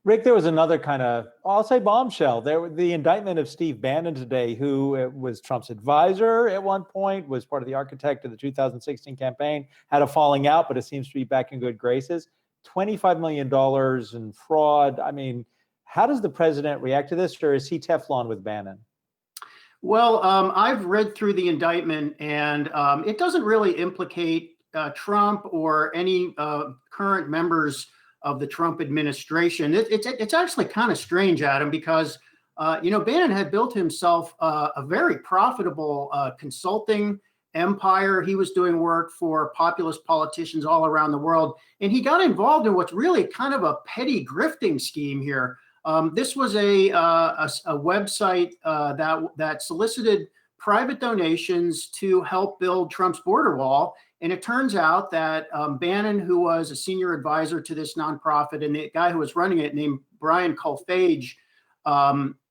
Rick, there was another kind of, I'll say bombshell. The indictment of Steve Bannon today, who was Trump's advisor at one point, was part of the architect of the 2016 campaign, had a falling out, but it seems to be back in good graces. $25 million in fraud. I mean, how does the president react to this, or is he Teflon with Bannon? Well, I've read through the indictment, and it doesn't really implicate Trump or any current members of the Trump administration. It's actually kind of strange, Adam, because Bannon had built himself a very profitable consulting empire. He was doing work for populist politicians all around the world, and he got involved in what's really kind of a petty grifting scheme here. This was a website that solicited private donations to help build Trump's border wall. And it turns out that Bannon, who was a senior advisor to this nonprofit, and the guy who was running it named Brian Colfage,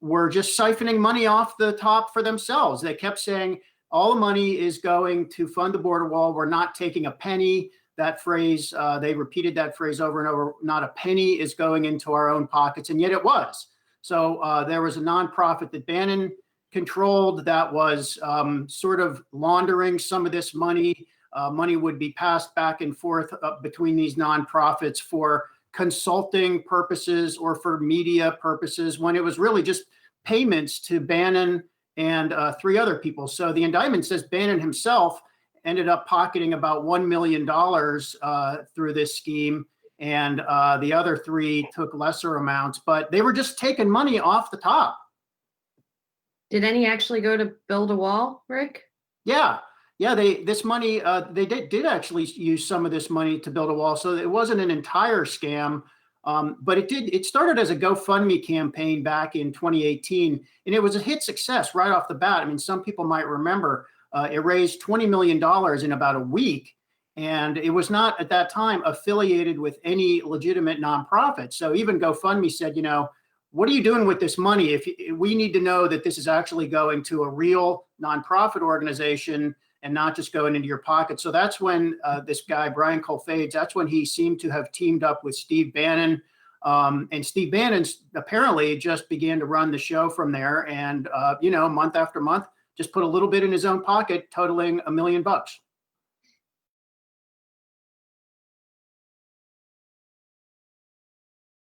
were just siphoning money off the top for themselves. They kept saying, all the money is going to fund the border wall. We're not taking a penny. That phrase, they repeated that phrase over and over, not a penny is going into our own pockets. And yet it was. So there was a nonprofit that Bannon controlled that was sort of laundering some of this money. Money would be passed back and forth between these nonprofits for consulting purposes or for media purposes, when it was really just payments to Bannon and three other people. So the indictment says Bannon himself ended up pocketing about $1 million through this scheme, and the other three took lesser amounts, but they were just taking money off the top. Did any actually go to build a wall, Rick? Yeah. They did actually use some of this money to build a wall. So it wasn't an entire scam, but it started as a GoFundMe campaign back in 2018, and it was a hit success right off the bat. I mean, some people might remember it raised $20 million in about a week, and it was not at that time affiliated with any legitimate nonprofit. So even GoFundMe said, what are you doing with this money? If we need to know that this is actually going to a real nonprofit organization and not just going into your pocket. So that's when this guy, Brian Colfage, that's when he seemed to have teamed up with Steve Bannon. And Steve Bannon apparently just began to run the show from there. And, month after month, just put a little bit in his own pocket, totaling $1 million.